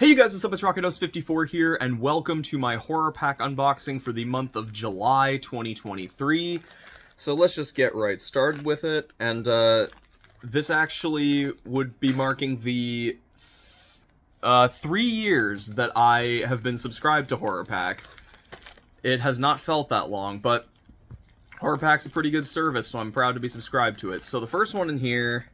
Hey you guys, what's up? It's Rockados54 here, and welcome to my horror pack unboxing for the month of July 2023. So let's just get right started with it, and this actually would be marking the 3 years that I have been subscribed to HorrorPack. It has not felt that long, but HorrorPack's a pretty good service, so I'm proud to be subscribed to it. So the first one in here...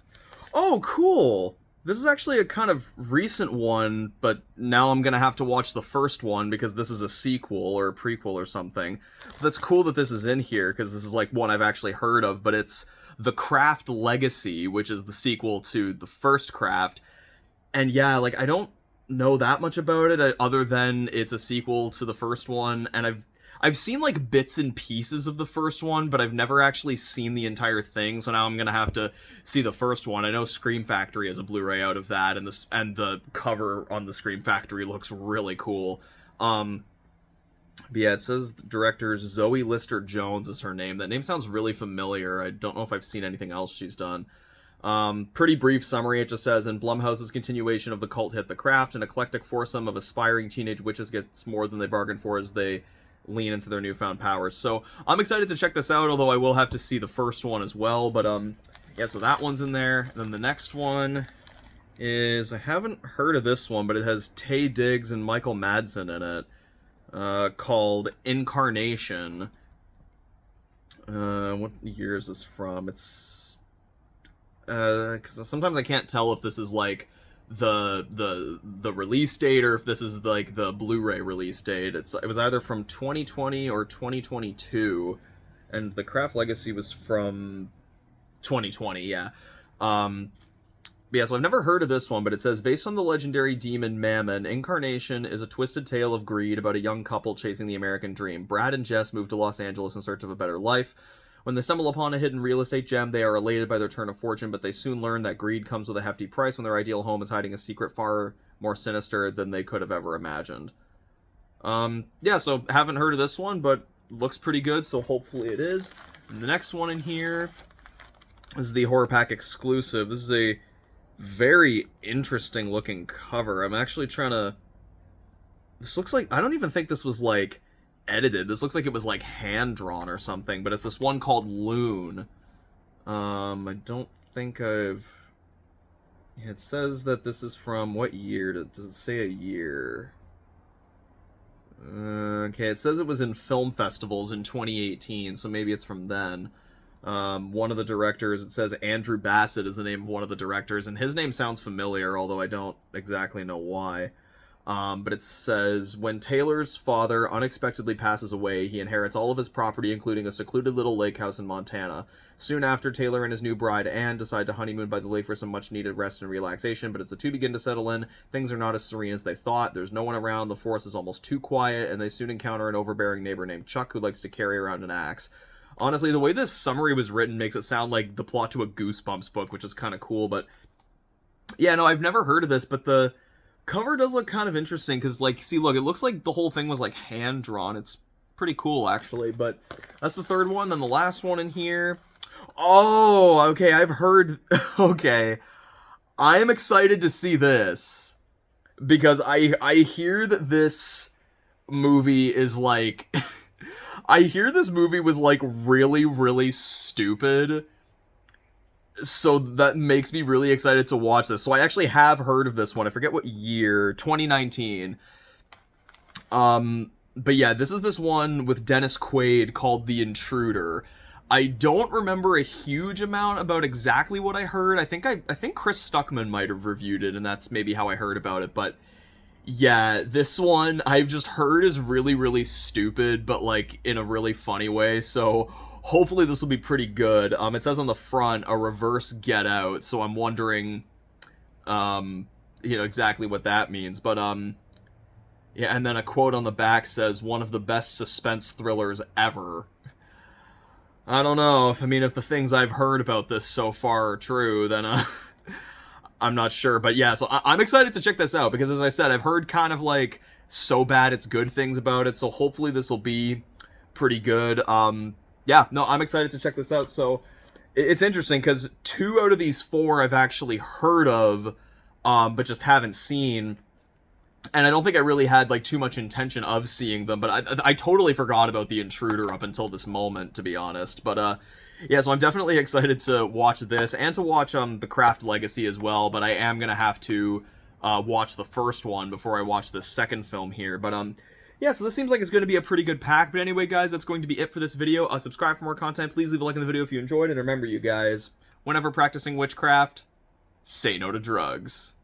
Oh, cool! This is actually a kind of recent one, but now I'm gonna have to watch the first one because this is a sequel or a prequel or something. That's cool that this is in here because this is like one I've actually heard of, but it's The Craft Legacy, which is the sequel to the first Craft. And yeah, like I don't know that much about it other than it's a sequel to the first one, and I've seen like bits and pieces of the first one, but I've never actually seen the entire thing, so now I'm gonna have to see the first one. I know Scream Factory has a Blu-ray out of that, and the cover on the Scream Factory looks really cool. But yeah, it says director Zoe Lister-Jones is her name. That name sounds really familiar. I don't know if I've seen anything else she's done. Pretty brief summary, it just says, in Blumhouse's continuation of the cult hit The Craft, an eclectic foursome of aspiring teenage witches gets more than they bargained for as they lean into their newfound powers. So I'm excited to check this out, although I will have to see the first one as well. But yeah, so that one's in there. And then the next one is, I haven't heard of this one, but it has Taye Diggs and Michael Madsen in it, called Incarnation. What year is this from? It's because sometimes I can't tell if this is like the release date or if this is like the Blu-ray release date. It was either from 2020 or 2022, and The Craft Legacy was from 2020. Yeah. Yeah, so I've never heard of this one, but it says, based on the legendary demon Mammon, Incarnation is a twisted tale of greed about a young couple chasing the American dream. Brad and Jess move to Los Angeles in search of a better life. When they stumble upon a hidden real estate gem, they are elated by their turn of fortune, but they soon learn that greed comes with a hefty price when their ideal home is hiding a secret far more sinister than they could have ever imagined. Yeah, so haven't heard of this one, but looks pretty good, so hopefully it is. And the next one in here is the HorrorPack exclusive. This is a very interesting looking cover. I'm actually trying to... This looks like... I don't even think this was, like, edited. This looks like it was like hand drawn or something, but it's this one called Loon. I don't think I've... It says that this is from what year? Does it say a year? Okay, it says it was in film festivals in 2018, so maybe it's from then. One of the directors, it says Andrew Bassett is the name of one of the directors, and his name sounds familiar, although I don't exactly know why. But it says, when Taylor's father unexpectedly passes away, he inherits all of his property, including a secluded little lake house in Montana. Soon after, Taylor and his new bride, Anne, decide to honeymoon by the lake for some much-needed rest and relaxation, but as the two begin to settle in, things are not as serene as they thought. There's no one around, the forest is almost too quiet, and they soon encounter an overbearing neighbor named Chuck who likes to carry around an axe. Honestly, the way this summary was written makes it sound like the plot to a Goosebumps book, which is kind of cool, but... Yeah, no, I've never heard of this, but the cover does look kind of interesting, because, like, see, look, it looks like the whole thing was, like, hand-drawn. It's pretty cool, actually, but that's the third one. Then the last one in here... Oh, okay, I've heard... Okay. I am excited to see this, because I hear that this movie is, like... I hear this movie was, like, really, really stupid, so that makes me really excited to watch this. So I actually have heard of this one. I forget what year. 2019. But yeah, this is this one with Dennis Quaid called The Intruder. I don't remember a huge amount about exactly what I heard. I think Chris Stuckman might have reviewed it, and that's maybe how I heard about it. But yeah, this one I've just heard is really, really stupid, but like in a really funny way. So hopefully this will be pretty good. It says on the front, a reverse Get Out, so I'm wondering, exactly what that means. But, yeah, and then a quote on the back says, one of the best suspense thrillers ever. I don't know. If the things I've heard about this so far are true, then, I'm not sure. But yeah, so I'm excited to check this out, because as I said, I've heard kind of like so bad it's good things about it, so hopefully this will be pretty good. Yeah, no, I'm excited to check this out. So it's interesting because 2 out of these 4 I've actually heard of, but just haven't seen. And I don't think I really had, like, too much intention of seeing them, but I totally forgot about The Intruder up until this moment, to be honest. But, yeah, so I'm definitely excited to watch this, and to watch, The Craft Legacy as well, but I am gonna have to, watch the first one before I watch the second film here. But, yeah, so this seems like it's going to be a pretty good pack. But anyway, guys, that's going to be it for this video. Subscribe for more content. Please leave a like in the video if you enjoyed, and remember, you guys, whenever practicing witchcraft, say no to drugs.